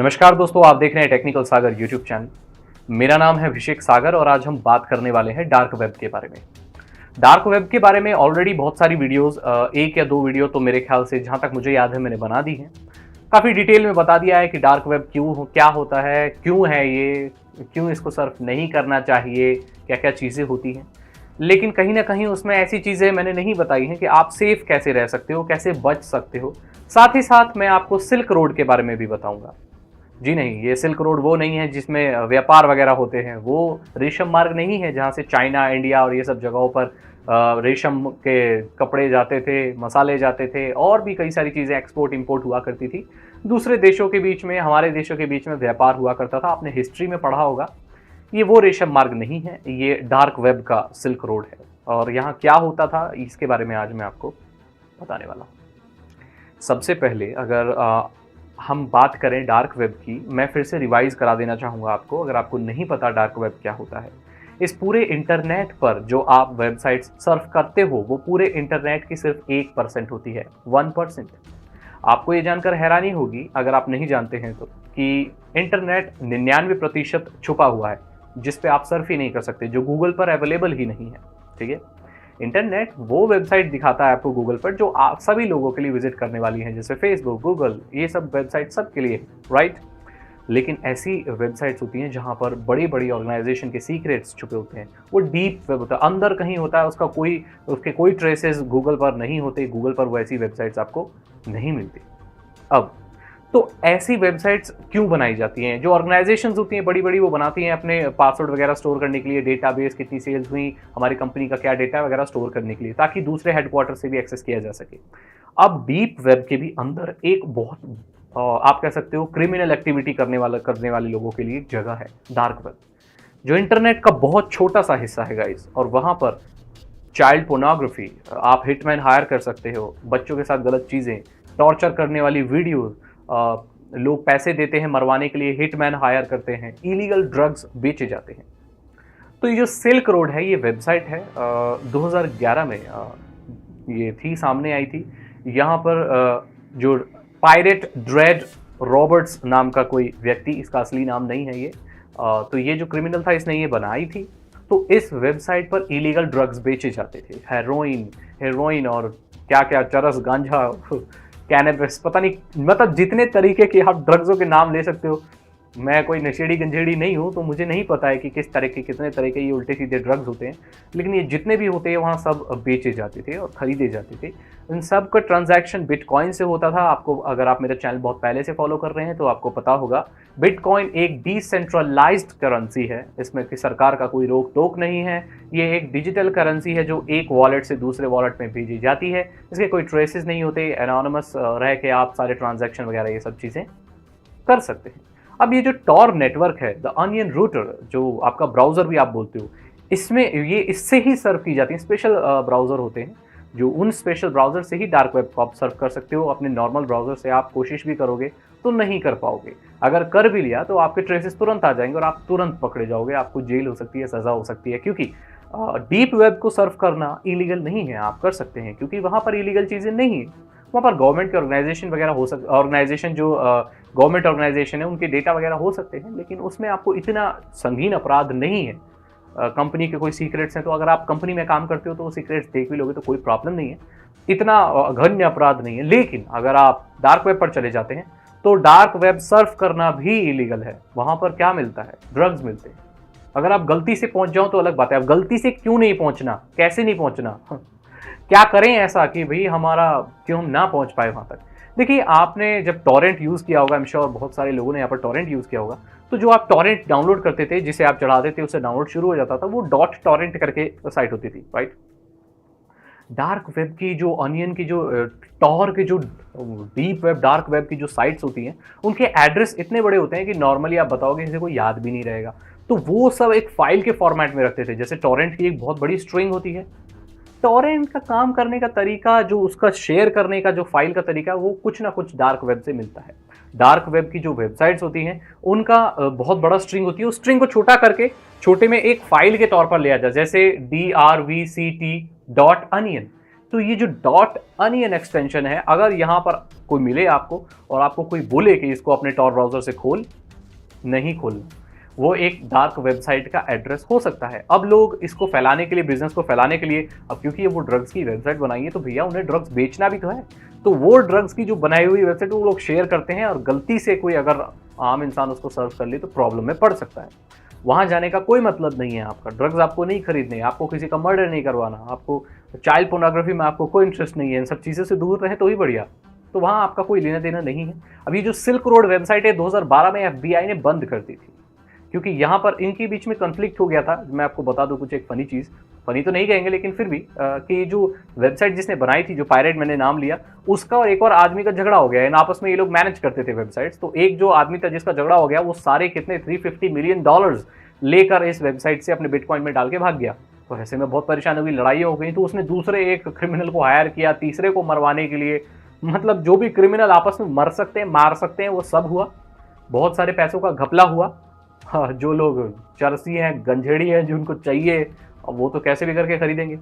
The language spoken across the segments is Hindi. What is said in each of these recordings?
नमस्कार दोस्तों, आप देख रहे हैं टेक्निकल सागर यूट्यूब चैनल। मेरा नाम है अभिषेक सागर और आज हम बात करने वाले हैं डार्क वेब के बारे में। डार्क वेब के बारे में ऑलरेडी बहुत सारी वीडियोस, एक या दो वीडियो तो मेरे ख्याल से जहां तक मुझे याद है मैंने बना दी है। काफ़ी डिटेल में बता दिया है कि डार्क वेब क्या होता है, क्यों है ये, क्यों इसको सर्फ नहीं करना चाहिए, क्या क्या चीज़ें होती हैं। लेकिन कहीं ना कहीं उसमें ऐसी चीज़ें मैंने नहीं बताई हैं कि आप सेफ कैसे रह सकते हो, कैसे बच सकते हो। साथ ही साथ मैं आपको सिल्क रोड के बारे में भी बताऊंगा। जी नहीं, ये सिल्क रोड वो नहीं है जिसमें व्यापार वगैरह होते हैं। वो रेशम मार्ग नहीं है जहाँ से चाइना, इंडिया और ये सब जगहों पर रेशम के कपड़े जाते थे, मसाले जाते थे और भी कई सारी चीज़ें एक्सपोर्ट इंपोर्ट हुआ करती थी। दूसरे देशों के बीच में, हमारे देशों के बीच में व्यापार हुआ करता था। आपने हिस्ट्री में पढ़ा होगा। ये वो रेशम मार्ग नहीं है, ये डार्क वेब का सिल्क रोड है। और यहाँ क्या होता था इसके बारे में आज मैं आपको बताने वाला हूँ। सबसे पहले अगर हम बात करें डार्क वेब की, मैं फिर से रिवाइज करा देना चाहूँगा आपको, अगर आपको नहीं पता डार्क वेब क्या होता है। इस पूरे इंटरनेट पर जो आप वेबसाइट्स सर्फ करते हो वो पूरे इंटरनेट की सिर्फ 1% होती है, 1%। आपको ये जानकर हैरानी होगी अगर आप नहीं जानते हैं तो, कि इंटरनेट 99% छुपा हुआ है जिस पे आप सर्फ ही नहीं कर सकते, जो गूगल पर अवेलेबल ही नहीं है। ठीक है, इंटरनेट वो वेबसाइट दिखाता है आपको गूगल पर जो आप सभी लोगों के लिए विजिट करने वाली हैं, जैसे फेसबुक, गूगल, ये सब वेबसाइट सबके लिए, राइट। लेकिन ऐसी वेबसाइट्स होती हैं जहां पर बड़ी बड़ी ऑर्गेनाइजेशन के सीक्रेट्स छुपे होते हैं। वो डीप वेब होता है, अंदर कहीं होता है, उसके कोई ट्रेसेस गूगल पर नहीं होते। गूगल पर वो ऐसी वेबसाइट्स आपको नहीं मिलती। अब तो ऐसी वेबसाइट्स क्यों बनाई जाती हैं? जो ऑर्गेनाइजेशंस होती हैं बड़ी बड़ी, वो बनाती हैं अपने पासवर्ड वगैरह स्टोर करने के लिए, डेटाबेस, कितनी सेल्स हुई, हमारी कंपनी का क्या डेटा वगैरह स्टोर करने के लिए, ताकि दूसरे हेडक्वार्टर से भी एक्सेस किया जा सके। अब डीप वेब के भी अंदर एक बहुत आप कह सकते हो क्रिमिनल एक्टिविटी करने वाले लोगों के लिए एक जगह है, डार्क वेब, जो इंटरनेट का बहुत छोटा सा हिस्सा है गाइस। और वहां पर चाइल्ड पोर्नोग्राफी, आप हिटमैन हायर कर सकते हो, बच्चों के साथ गलत चीज़ें, टॉर्चर करने वाली वीडियोस, लोग पैसे देते हैं मरवाने के लिए, हिटमैन हायर करते हैं, इलीगल ड्रग्स बेचे जाते हैं। तो ये जो सिल्क रोड है, ये वेबसाइट है, 2011 में ये थी, सामने आई थी। यहाँ पर जो पायरेट ड्रेड रॉबर्ट्स नाम का कोई व्यक्ति, इसका असली नाम नहीं है ये, तो ये जो क्रिमिनल था इसने ये बनाई थी। तो इस वेबसाइट पर इलीगल ड्रग्स बेचे जाते थे, हेरोइन और क्या क्या, चरस, गांजा, कैनबिस, पता नहीं, मतलब जितने तरीके के आप ड्रग्सों के नाम ले सकते हो। मैं कोई नशेड़ी गंजेड़ी नहीं हूँ, तो मुझे नहीं पता है कि किस तरह के, कितने तरह के ये उल्टे सीधे ड्रग्स होते हैं। लेकिन ये जितने भी होते हैं वहाँ सब बेचे जाते थे और खरीदे जाते थे। इन सब का ट्रांजैक्शन बिटकॉइन से होता था। आपको, अगर आप मेरा चैनल बहुत पहले से फॉलो कर रहे हैं तो आपको पता होगा, बिटकॉइन एक डिसेंट्रलाइज्ड करेंसी है। इसमें कि सरकार का कोई रोक टोक नहीं है। ये एक डिजिटल करेंसी है जो एक वॉलेट से दूसरे वॉलेट में भेजी जाती है। इसके कोई ट्रेसेस नहीं होते, एनोनिमस रह के आप सारे ट्रांजैक्शन वगैरह ये सब चीज़ें कर सकते हैं। अब ये जो टॉर नेटवर्क है, द अनियन रूटर, जो आपका ब्राउज़र भी आप बोलते हो, इसमें ये इससे ही सर्व की जाती है। स्पेशल ब्राउज़र होते हैं जो, उन स्पेशल ब्राउज़र से ही डार्क वेब को आप सर्व कर सकते हो। अपने नॉर्मल ब्राउज़र से आप कोशिश भी करोगे तो नहीं कर पाओगे। अगर कर भी लिया तो आपके ट्रेसेस तुरंत आ जाएंगे और आप तुरंत पकड़े जाओगे, आपको जेल हो सकती है, सज़ा हो सकती है। क्योंकि डीप वेब को सर्व करना इलीगल नहीं है, आप कर सकते हैं, क्योंकि वहाँ पर इलीगल चीज़ें नहीं है। वहाँ पर गवर्नमेंट के ऑर्गेनाइजेशन वगैरह हो सकते, ऑर्गेनाइजेशन जो गवर्नमेंट ऑर्गेनाइजेशन है उनके डेटा वगैरह हो सकते हैं, लेकिन उसमें आपको इतना संगीन अपराध नहीं है। कंपनी के कोई सीक्रेट्स हैं तो अगर आप कंपनी में काम करते हो तो वो सीक्रेट्स देख भी लोगे तो कोई प्रॉब्लम नहीं है, इतना अघन्य अपराध नहीं है। लेकिन अगर आप डार्क वेब पर चले जाते हैं तो डार्क वेब सर्फ करना भी इलीगल है। वहाँ पर क्या मिलता है? ड्रग्स मिलते हैं। अगर आप गलती से पहुंच जाओ तो अलग बात है। अब गलती से क्यों नहीं पहुंचना, कैसे नहीं पहुंचना, क्या करें ऐसा कि भाई हमारा, क्यों हम ना पहुंच पाए वहां तक। देखिए, आपने जब टॉरेंट यूज़ किया होगा, आई एम श्योर बहुत सारे लोगों ने यहाँ पर टॉरेंट यूज़ किया होगा, तो जो आप टॉरेंट डाउनलोड करते थे, जिसे आप चढ़ाते थे, उससे डाउनलोड शुरू हो जाता था, वो डॉट टॉरेंट करके साइट होती थी, राइट। डार्क वेब की जो अनियन की जो टॉर की जो डीप वेब, डार्क वेब की जो साइट्स होती हैं, उनके एड्रेस इतने बड़े होते हैं कि नॉर्मली आप बताओगे किसी को याद भी नहीं रहेगा। तो वो सब एक फाइल के फॉर्मेट में रखते थे। जैसे टॉरेंट की एक बहुत बड़ी स्ट्रिंग होती है, टॉरेंट का काम करने का तरीका, जो उसका शेयर करने का जो फाइल का तरीका, वो कुछ ना कुछ डार्क वेब से मिलता है। डार्क वेब की जो वेबसाइट्स होती हैं उनका बहुत बड़ा स्ट्रिंग होती है। उस स्ट्रिंग को छोटा करके छोटे में एक फाइल के तौर पर लिया जाए, जैसे DRVCT.onion। तो ये जो डॉट अनियन एक्सटेंशन है, अगर यहाँ पर कोई मिले आपको और आपको कोई बोले कि इसको अपने टॉर ब्राउजर से खोल, नहीं खोलना। वो एक डार्क वेबसाइट का एड्रेस हो सकता है। अब लोग इसको फैलाने के लिए, बिजनेस को फैलाने के लिए, अब क्योंकि ये वो ड्रग्स की वेबसाइट बनाई है तो भैया उन्हें ड्रग्स बेचना भी तो है, तो वो ड्रग्स की जो बनाई हुई वेबसाइट वो लोग शेयर करते हैं, और गलती से कोई अगर आम इंसान उसको सर्व कर ले तो प्रॉब्लम में पड़ सकता है। वहां जाने का कोई मतलब नहीं है आपका, ड्रग्स आपको नहीं खरीदने, आपको किसी का मर्डर नहीं करवाना, आपको चाइल्ड पोर्नोग्राफी में आपको कोई इंटरेस्ट नहीं है, इन सब चीज़ों से दूर रहे तो ही बढ़िया। तो वहाँ आपका कोई लेना देना नहीं है। अब ये जो सिल्क रोड वेबसाइट है 2012 में FBI ने बंद कर दी थी, क्योंकि यहाँ पर इनके बीच में कन्फ्लिक्ट हो गया था। मैं आपको बता दूं कुछ एक फनी चीज़, फनी तो नहीं कहेंगे लेकिन फिर भी कि जो वेबसाइट जिसने बनाई थी, जो पायरेट मैंने नाम लिया, उसका और एक और आदमी का झगड़ा हो गया। इन आपस में ये लोग मैनेज करते थे वेबसाइट्स, तो एक जो आदमी था जिसका झगड़ा हो गया वो सारे कितने $350 मिलियन लेकर इस वेबसाइट से अपने बिटकॉइन में डाल के भाग गया। तो ऐसे में बहुत परेशानी हुई, लड़ाई हो गई, तो उसने दूसरे एक क्रिमिनल को हायर किया तीसरे को मरवाने के लिए। मतलब जो भी क्रिमिनल आपस में मर सकते हैं, मार सकते हैं, वो सब हुआ। बहुत सारे पैसों का घपला हुआ। हाँ, जो लोग चरसी हैं, गंजेड़ी हैं, जिनको चाहिए, अब वो तो कैसे भी करके खरीदेंगे।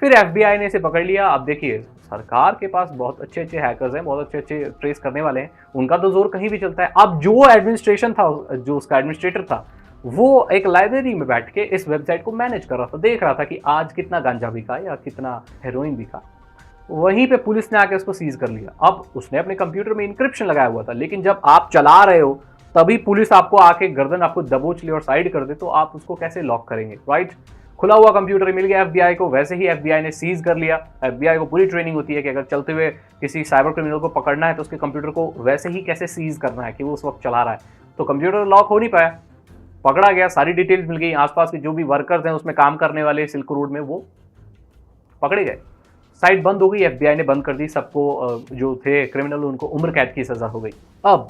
फिर FBI ने इसे पकड़ लिया। अब देखिए, सरकार के पास बहुत अच्छे अच्छे हैकर्स हैं, बहुत अच्छे अच्छे ट्रेस करने वाले हैं, उनका तो जोर कहीं भी चलता है। अब जो एडमिनिस्ट्रेशन था, जो उसका एडमिनिस्ट्रेटर था, वो एक लाइब्रेरी में बैठ के इस वेबसाइट को मैनेज कर रहा था, देख रहा था कि आज कितना गांजा बिका या कितना हेरोइन बिका। वहीं पे पुलिस ने आके उसको सीज कर लिया। अब उसने अपने कंप्यूटर में इंक्रिप्शन लगाया हुआ था, लेकिन जब आप चला रहे हो तभी पुलिस आपको आके गर्दन आपको दबोच ले और साइड कर दे, तो आप उसको कैसे लॉक करेंगे, राइट? खुला हुआ कंप्यूटर मिल गया FBI को, वैसे ही FBI ने सीज कर लिया। FBI को पूरी ट्रेनिंग होती है कि अगर चलते हुए किसी साइबर क्रिमिनल को पकड़ना है तो उसके कंप्यूटर को वैसे ही कैसे सीज करना है कि वो उस वक्त चला रहा है। तो कंप्यूटर लॉक हो नहीं पाया, पकड़ा गया, सारी डिटेल्स मिल गई, आसपास के जो भी वर्कर्स हैं उसमें काम करने वाले सिल्क रोड में, वो पकड़े गए। साइट बंद हो गई, FBI ने बंद कर दी सबको, जो थे क्रिमिनल उनको उम्र कैद की सजा हो गई। अब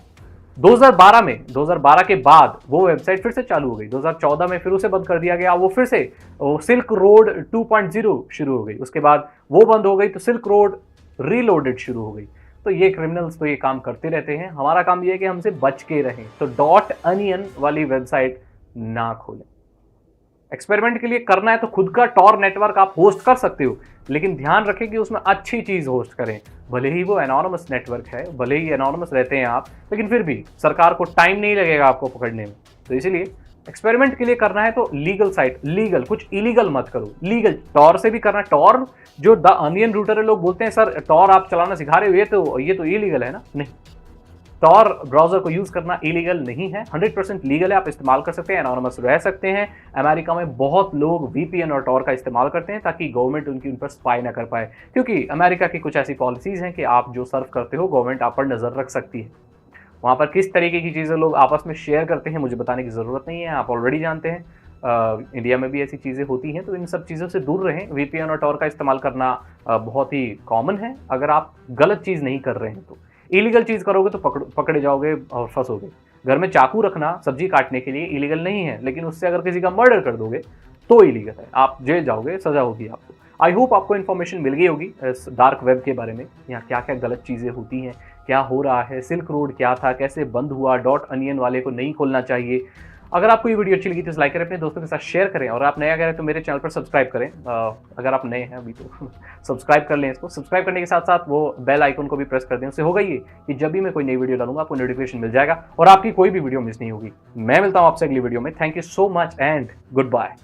2012 के बाद वो वेबसाइट फिर से चालू हो गई। 2014 में फिर उसे बंद कर दिया गया। वो फिर से सिल्क रोड 2.0 शुरू हो गई। उसके बाद वो बंद हो गई तो सिल्क रोड रीलोडेड शुरू हो गई। तो ये क्रिमिनल्स तो ये काम करते रहते हैं। हमारा काम ये है कि हमसे बच के रहें। तो डॉट अनियन वाली वेबसाइट ना खोलें। एक्सपेरिमेंट के लिए करना है तो खुद का टॉर नेटवर्क आप होस्ट कर सकते हो, लेकिन ध्यान रखें कि उसमें अच्छी चीज होस्ट करें। भले ही वो एनोनिमस नेटवर्क है, भले ही एनोनिमस रहते हैं आप, लेकिन फिर भी सरकार को टाइम नहीं लगेगा आपको पकड़ने में। तो इसीलिए एक्सपेरिमेंट के लिए करना है तो लीगल साइट, लीगल, कुछ इलीगल मत करो। लीगल टॉर से भी करना। टॉर जो द अनियन रूटर है, लोग बोलते हैं सर टॉर आप चलाना सिखा रहे हो, ये तो इलीगल है ना। नहीं, टॉर ब्राउजर को यूज करना इलीगल नहीं है, 100% लीगल है। आप इस्तेमाल कर सकते हैं, एनोनिमस रह सकते हैं। अमेरिका में बहुत लोग VPN और टॉर का इस्तेमाल करते हैं ताकि गवर्नमेंट उन पर स्पाई ना कर पाए, क्योंकि अमेरिका की कुछ ऐसी पॉलिसीज हैं कि आप जो सर्व करते हो गवर्नमेंट आप पर नजर रख सकती है। वहाँ पर किस तरीके की चीज़ें लोग आपस में शेयर करते हैं मुझे बताने की ज़रूरत नहीं है, आप ऑलरेडी जानते हैं। इंडिया में भी ऐसी चीज़ें होती हैं, तो इन सब चीज़ों से दूर रहें। VPN और टॉर का इस्तेमाल करना बहुत ही कॉमन है, अगर आप गलत चीज़ नहीं कर रहे हैं तो। इलीगल चीज़ करोगे तो पकड़े जाओगे और फंसोगे। घर में चाकू रखना सब्जी काटने के लिए इलीगल नहीं है, लेकिन उससे अगर किसी का मर्डर कर दोगे तो इलीगल है, आप जेल जाओगे, सजा होगी आपको। आई होप आपको इन्फॉर्मेशन मिल गई होगी इस डार्क वेब के बारे में, यहाँ क्या क्या गलत चीज़ें होती हैं, क्या हो रहा है, सिल्क रोड क्या था, कैसे बंद हुआ, डॉट अनियन वाले को नहीं खोलना चाहिए। अगर आपको ये वीडियो अच्छी लगी तो लाइक करें, अपने दोस्तों के साथ शेयर करें, और आप नया करें तो मेरे चैनल पर सब्सक्राइब करें। अगर आप नए हैं अभी तो सब्सक्राइब कर लें इसको। सब्सक्राइब करने के साथ साथ वो बेल आइकन को भी प्रेस कर दें, उससे होगा ये कि जब भी मैं कोई नई वीडियो डालूंगा आपको नोटिफिकेशन मिल जाएगा और आपकी कोई भी वीडियो मिस नहीं होगी। मैं मिलता हूँ आपसे अगली वीडियो में। Thank you so much and good bye.